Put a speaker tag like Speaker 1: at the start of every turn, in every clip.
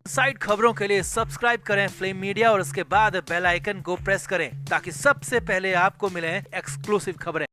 Speaker 1: Side खबरों के लिए सब्सक्राइब करें फ्लेम मीडिया और उसके बाद बेल आइकन को प्रेस करें ताकि सबसे पहले आपको मिले एक्सक्लूसिव खबरें।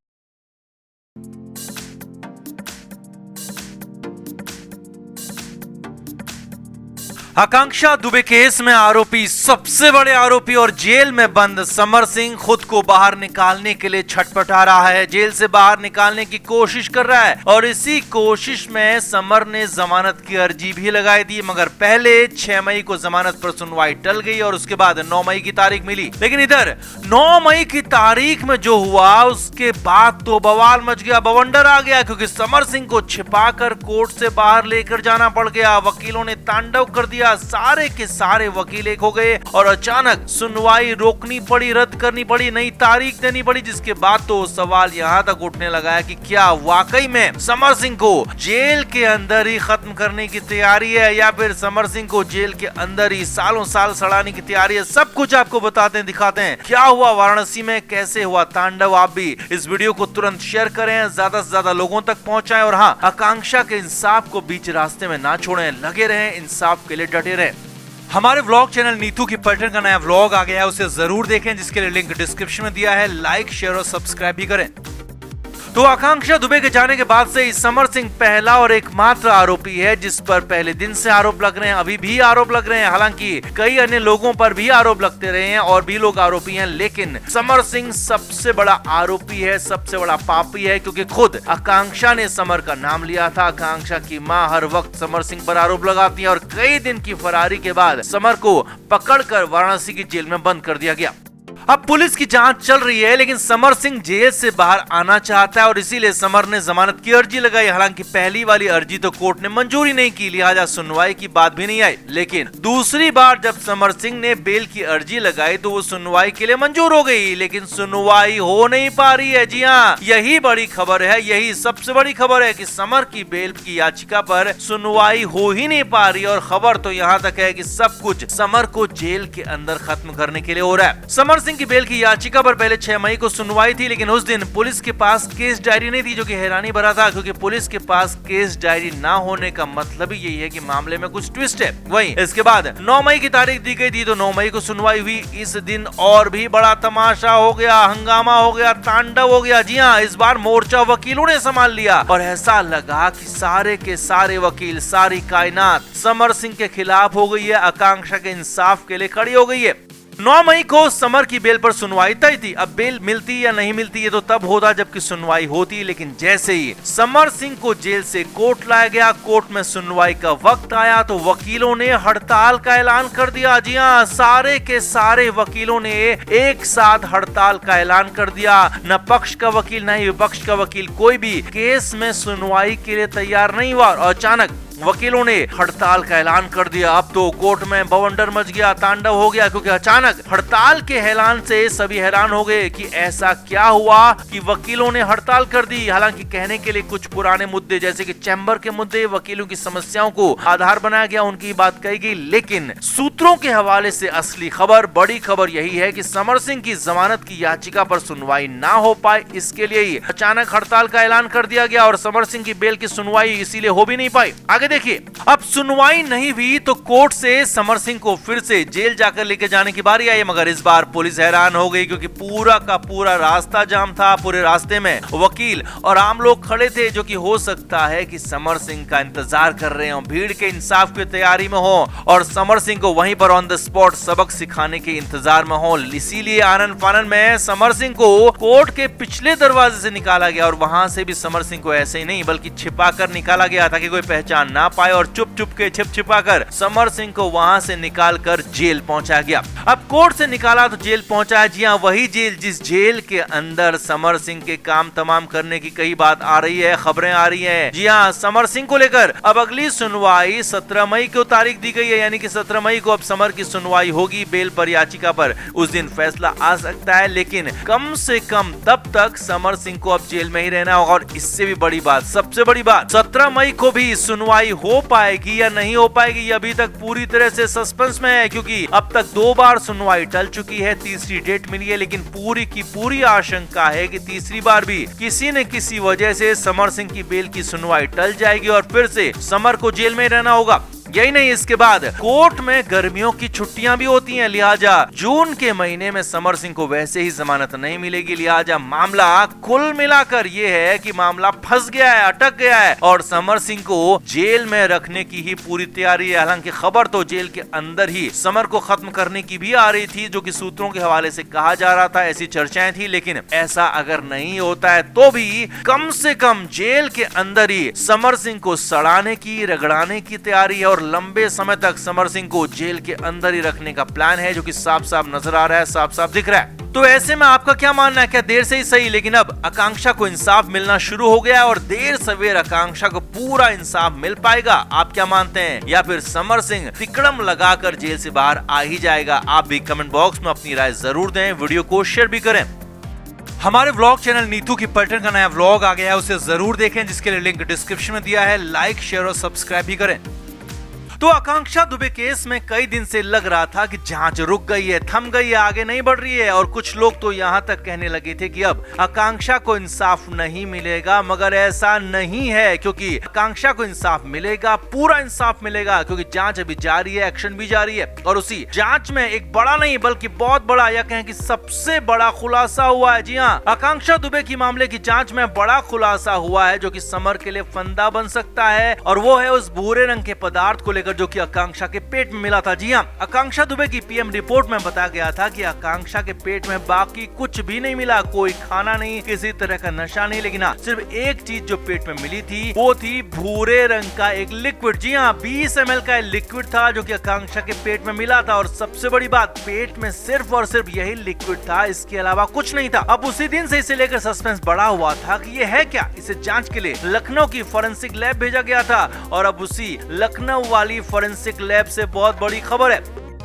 Speaker 1: आकांक्षा दुबे केस में आरोपी, सबसे बड़े आरोपी और जेल में बंद समर सिंह खुद को बाहर निकालने के लिए छटपटा रहा है। जेल से बाहर निकालने की कोशिश कर रहा है और इसी कोशिश में समर ने जमानत की अर्जी भी लगाई दी, मगर पहले 6 मई को जमानत पर सुनवाई टल गई और उसके बाद 9 मई की तारीख मिली। लेकिन इधर 9 मई की तारीख में जो हुआ उसके बाद तो बवाल मच गया, बवंडर आ गया, क्योंकि समर सिंह को छिपाकर कोर्ट से बाहर लेकर जाना पड़ गया। वकीलों ने तांडव कर दिया, सारे के सारे वकील एक हो गए और अचानक सुनवाई रोकनी पड़ी, रद्द करनी पड़ी, नई तारीख देनी पड़ी, जिसके बाद तो सवाल यहां तक उठने लगा है कि क्या वाकई में समर सिंह को जेल के अंदर ही खत्म करने की तैयारी है या फिर समर सिंह को जेल के अंदर ही सालों साल सड़ाने की तैयारी है। सब कुछ आपको बताते हैं, दिखाते हैं क्या हुआ वाराणसी में, कैसे हुआ तांडव। आप भी इस वीडियो को तुरंत शेयर करें, ज्यादा से ज्यादा लोगों तक पहुंचाएं और हाँ, आकांक्षा के इंसाफ को बीच रास्ते में ना छोड़ें, लगे रहें, इंसाफ के लिए डटे रहें। हमारे व्लॉग चैनल नीतू की पैटर्न का नया व्लॉग आ गया है, उसे जरूर देखें, जिसके लिए लिंक डिस्क्रिप्शन में दिया है। लाइक, शेयर और सब्सक्राइब भी करें। तो आकांक्षा दुबे के जाने के बाद से समर सिंह पहला और एकमात्र आरोपी है जिस पर पहले दिन से आरोप लग रहे हैं, अभी भी आरोप लग रहे हैं। हालांकि कई अन्य लोगों पर भी आरोप लगते रहे हैं और भी लोग आरोपी हैं, लेकिन समर सिंह सबसे बड़ा आरोपी है, सबसे बड़ा पापी है, क्योंकि खुद आकांक्षा ने समर का नाम लिया था। आकांक्षा की मां हर वक्त समर सिंह पर आरोप लगाती है और कई दिन की फरारी के बाद समर को पकड़कर वाराणसी की जेल में बंद कर दिया गया। अब पुलिस की जांच चल रही है, लेकिन समर सिंह जेल से बाहर आना चाहता है और इसीलिए समर ने जमानत की अर्जी लगाई। हालांकि पहली वाली अर्जी तो कोर्ट ने मंजूरी नहीं की, लिहाजा सुनवाई की बात भी नहीं आई। लेकिन दूसरी बार जब समर सिंह ने बेल की अर्जी लगाई तो वो सुनवाई के लिए मंजूर हो गई, लेकिन सुनवाई हो नहीं पा रही है। जी हाँ, यही बड़ी खबर है, यही सबसे बड़ी खबर है कि समर की बेल की याचिका पर सुनवाई हो ही नहीं पा रही। और खबर तो यहाँ तक है कि सब कुछ समर को जेल के अंदर खत्म करने के लिए हो रहा है। समर सिंह की बेल की याचिका पर पहले 6 मई को सुनवाई थी, लेकिन उस दिन पुलिस के पास केस डायरी नहीं थी, जो कि हैरानी भरा था, क्योंकि पुलिस के पास केस डायरी ना होने का मतलब ही यही है कि मामले में कुछ ट्विस्ट है। वहीं इसके बाद 9 मई की तारीख दी गई थी, तो 9 मई को सुनवाई हुई। इस दिन और भी बड़ा तमाशा हो गया, हंगामा हो गया, तांडव हो गया। जी हाँ, इस बार मोर्चा वकीलों ने संभाल लिया और ऐसा लगा कि सारे के सारे वकील, सारी कायनात समर सिंह के खिलाफ हो गई है, आकांक्षा के इंसाफ के लिए खड़ी हो गई है। 9 मई को समर की बेल पर सुनवाई तय थी। अब बेल मिलती या नहीं मिलती ये तो तब होता जबकि सुनवाई होती, लेकिन जैसे ही समर सिंह को जेल से कोर्ट लाया गया, कोर्ट में सुनवाई का वक्त आया तो वकीलों ने हड़ताल का ऐलान कर दिया। जी हाँ, सारे के सारे वकीलों ने एक साथ हड़ताल का ऐलान कर दिया। न पक्ष का वकील न ही विपक्ष का वकील, कोई भी केस में सुनवाई के लिए तैयार नहीं हुआ और अचानक वकीलों ने हड़ताल का ऐलान कर दिया। अब तो कोर्ट में बवंडर मच गया, तांडव हो गया, क्योंकि अचानक हड़ताल के ऐलान से सभी हैरान हो गए कि ऐसा क्या हुआ कि वकीलों ने हड़ताल कर दी। हालांकि कहने के लिए कुछ पुराने मुद्दे जैसे कि चैम्बर के मुद्दे, वकीलों की समस्याओं को आधार बनाया गया, उनकी बात कही गई, लेकिन सूत्रों के हवाले से असली खबर, बड़ी खबर यही है कि समर सिंह की जमानत की याचिका पर सुनवाई ना हो पाए, इसके लिए ही अचानक हड़ताल का ऐलान कर दिया गया और समर सिंह की बेल की सुनवाई इसीलिए हो भी नहीं पाई। आगे देखिए, अब सुनवाई नहीं हुई तो कोर्ट से समर सिंह को फिर से जेल जाकर लेके जाने की बारी आई, मगर इस बार पुलिस हैरान हो गई, क्योंकि पूरा का पूरा रास्ता जाम था। पूरे रास्ते में वकील और आम लोग खड़े थे, जो कि हो सकता है कि समर सिंह का इंतजार कर रहे हो, भीड़ के इंसाफ की तैयारी में हो और समर सिंह को वहीं पर ऑन द स्पॉट सबक सिखाने के इंतजार में हो। इसीलिए आनन फानन में समर सिंह को कोर्ट के पिछले दरवाजे से निकाला गया और वहां से भी समर सिंह को ऐसे ही नहीं बल्कि छिपा कर निकाला गया ताकि कोई पहचान ना पाए और चुप चुप के छिपा कर समर सिंह को वहां से निकाल कर जेल पहुंचा गया। अब कोर्ट से निकाला तो जेल पहुंचा। जी हां, वही जेल जिस जेल के अंदर समर सिंह के काम तमाम करने की कई बात आ रही है, खबरें आ रही हैं। जी हां, समर सिंह को लेकर अब अगली सुनवाई 17 मई को तारीख दी गई है, यानी कि 17 मई को अब समर की सुनवाई होगी बेल पर याचिका पर। उस दिन फैसला आ सकता है, लेकिन कम से कम तब तक समर सिंह को अब जेल में ही रहना होगा। और इससे भी बड़ी बात, सबसे बड़ी बात, 17 मई को भी सुनवाई हो पाएगी या नहीं हो पाएगी ये अभी तक पूरी तरह से सस्पेंस में है, क्योंकि अब तक 2 बार सुनवाई टल चुकी है, तीसरी डेट मिली है, लेकिन पूरी की पूरी आशंका है कि तीसरी बार भी किसी न किसी वजह से समर सिंह की बेल की सुनवाई टल जाएगी और फिर से समर को जेल में रहना होगा। यही नहीं, इसके बाद कोर्ट में गर्मियों की छुट्टियां भी होती हैं, लिहाजा जून के महीने में समर सिंह को वैसे ही जमानत नहीं मिलेगी। लिहाजा मामला कुल मिलाकर ये है कि मामला फंस गया है, अटक गया है और समर सिंह को जेल में रखने की ही पूरी तैयारी है। हालांकि खबर तो जेल के अंदर ही समर को खत्म करने की भी आ रही थी, जो कि सूत्रों के हवाले से कहा जा रहा था, ऐसी चर्चाएं थी। लेकिन ऐसा अगर नहीं होता है तो भी कम से कम जेल के अंदर ही समर सिंह को सड़ाने की, रगड़ाने की तैयारी है और लंबे समय तक समर सिंह को जेल के अंदर ही रखने का प्लान है, जो कि साफ साफ नजर आ रहा है, साफ साफ दिख रहा है। तो ऐसे में आपका क्या मानना है? क्या देर से ही सही, लेकिन अब आकांक्षा को इंसाफ मिलना शुरू हो गया है और देर सवेर आकांक्षा को पूरा इंसाफ मिल पाएगा? आप क्या मानते हैं? या फिर समर सिंह तिकड़म लगाकर जेल से बाहर आ ही जाएगा? आप भी कमेंट बॉक्स में अपनी राय जरूर दें, वीडियो को शेयर भी करें। हमारे व्लॉग चैनल नीतू की पलटन का नया व्लॉग आ गया है, उसे जरूर देखें, जिसके लिए लिंक डिस्क्रिप्शन में दिया है। लाइक, शेयर और सब्सक्राइब भी करें। तो आकांक्षा दुबे केस में कई दिन से लग रहा था कि जांच रुक गई है, थम गई है, आगे नहीं बढ़ रही है और कुछ लोग तो यहाँ तक कहने लगे थे कि अब आकांक्षा को इंसाफ नहीं मिलेगा, मगर ऐसा नहीं है, क्योंकि आकांक्षा को इंसाफ मिलेगा, पूरा इंसाफ मिलेगा, क्योंकि जांच अभी जारी है, एक्शन भी जारी है और उसी जांच में एक बड़ा नहीं बल्कि बहुत बड़ा, या कहें कि सबसे बड़ा खुलासा हुआ है। जी हाँ, आकांक्षा दुबे की मामले की जांच में बड़ा खुलासा हुआ है, जो कि समर के लिए फंदा बन सकता है, और वो है उस भूरे रंग के पदार्थ को जो कि आकांक्षा के पेट में मिला था। जी हाँ, आकांक्षा दुबे की पीएम रिपोर्ट में बताया गया था कि आकांक्षा के पेट में बाकी कुछ भी नहीं मिला, कोई खाना नहीं, किसी तरह का नशा नहीं, लेकिन हाँ, सिर्फ एक चीज जो पेट में मिली थी वो थी भूरे रंग का एक लिक्विड। जी हाँ, 20 ml का लिक्विड था, जो कि आकांक्षा के पेट में मिला था और सबसे बड़ी बात, पेट में सिर्फ और सिर्फ यही लिक्विड था, इसके अलावा कुछ नहीं था। अब उसी दिन से इसे लेकर सस्पेंस बढ़ा हुआ था कि ये है क्या। इसे जांच के लिए लखनऊ की फॉरेंसिक लैब भेजा गया था और अब उसी लखनऊ वाली फॉरेंसिक लैब से बहुत बड़ी खबर है।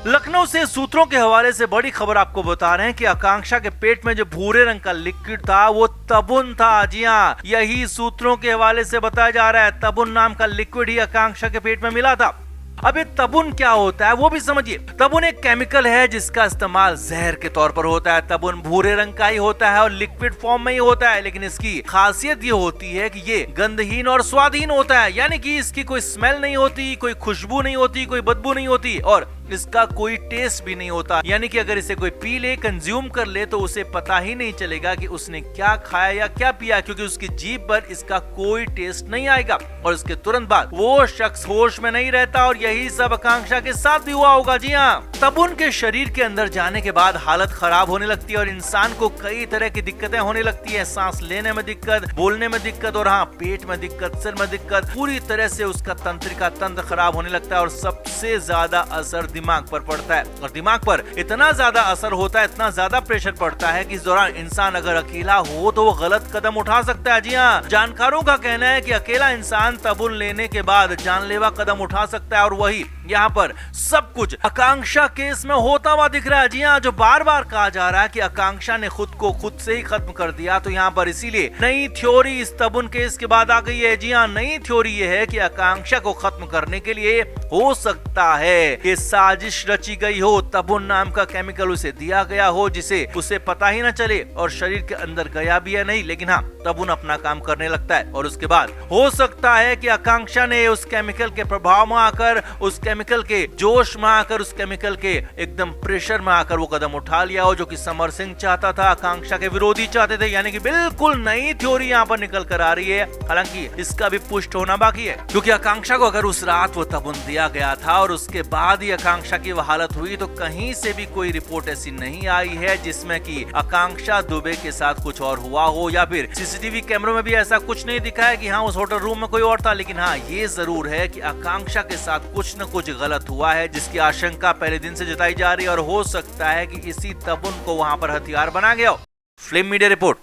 Speaker 1: लखनऊ से सूत्रों के हवाले से बड़ी खबर आपको बता रहे हैं कि आकांक्षा के पेट में जो भूरे रंग का लिक्विड था वो तबुन था। जी हाँ, यही सूत्रों के हवाले से बताया जा रहा है, तबुन नाम का लिक्विड ही आकांक्षा के पेट में मिला था। अब ये तबुन क्या होता है वो भी समझिए। तबुन एक केमिकल है जिसका इस्तेमाल जहर के तौर पर होता है। तबुन भूरे रंग का ही होता है और लिक्विड फॉर्म में ही होता है, लेकिन इसकी खासियत ये होती है कि ये गंधहीन और स्वादहीन होता है, यानी कि इसकी कोई स्मेल नहीं होती, कोई खुशबू नहीं होती, कोई बदबू नहीं होती और इसका कोई टेस्ट भी नहीं होता। यानी कि अगर इसे कोई पी ले, कंज्यूम कर ले, तो उसे पता ही नहीं चलेगा कि उसने क्या खाया या क्या पिया, क्योंकि उसकी जीभ पर इसका कोई टेस्ट नहीं आएगा और इसके तुरंत बाद वो शख्स होश में नहीं रहता और यही सब आकांक्षा के साथ भी हुआ होगा। जी हाँ, तब उनके शरीर के अंदर जाने के बाद हालत खराब होने लगती है और इंसान को कई तरह की दिक्कतें होने लगती है, सांस लेने में दिक्कत, बोलने में दिक्कत और हाँ, पेट में दिक्कत, सिर में दिक्कत, पूरी तरह से उसका तंत्रिका तंत्र खराब होने लगता है और सबसे ज्यादा असर दिमाग पर पड़ता है। और दिमाग पर इतना ज्यादा असर होता है, इतना ज्यादा प्रेशर पड़ता है कि इस दौरान इंसान अगर अकेला हो तो वो गलत कदम उठा सकता है। जी हाँ, जानकारों का कहना है कि अकेला इंसान तबुन लेने के बाद जानलेवा कदम उठा सकता है और वही यहाँ पर सब कुछ आकांक्षा केस में होता हुआ दिख रहा है। जी हाँ, जो बार बार कहा जा रहा है कि आकांक्षा ने खुद को खुद से ही खत्म कर दिया, तो यहाँ पर इसीलिए नई थ्योरी इस तबुन केस के बाद आ गई है। जी हाँ, नई थ्योरी ये है कि आकांक्षा को खत्म करने के लिए हो सकता है कि साजिश रची गई हो, तबुन नाम का केमिकल उसे दिया गया हो जिसे उसे पता ही न चले और शरीर के अंदर गया भी है नहीं, लेकिन हाँ, तबुन अपना काम करने लगता है और उसके बाद हो सकता है कि आकांक्षा ने उस केमिकल के प्रभाव में आकर, उस केमिकल के जोश में आकर, उस केमिकल के एकदम प्रेशर में आकर वो कदम उठा लिया हो जो कि समर सिंह चाहता था, आकांक्षा के विरोधी चाहते थे। यानी कि बिल्कुल नई थ्योरी यहाँ पर निकल कर आ रही है। हालांकि इसका भी पुष्ट होना बाकी है, क्योंकि आकांक्षा को अगर उस रात वो तबुन दिया गया था और उसके बाद ही आकांक्षा की वह हालत हुई, तो कहीं से भी कोई रिपोर्ट ऐसी नहीं आई है जिसमें कि आकांक्षा दुबे के साथ कुछ और हुआ हो, या फिर सीसीटीवी कैमरों में भी ऐसा कुछ नहीं दिखा है कि हाँ उस होटल रूम में कोई और था। लेकिन हाँ, ये जरूर है कि आकांक्षा के साथ कुछ न कुछ गलत हुआ है, जिसकी आशंका पहले दिन से जताई जा रही है और हो सकता है कि इसी तबुन को वहां पर हथियार बना गया हो। Film media report.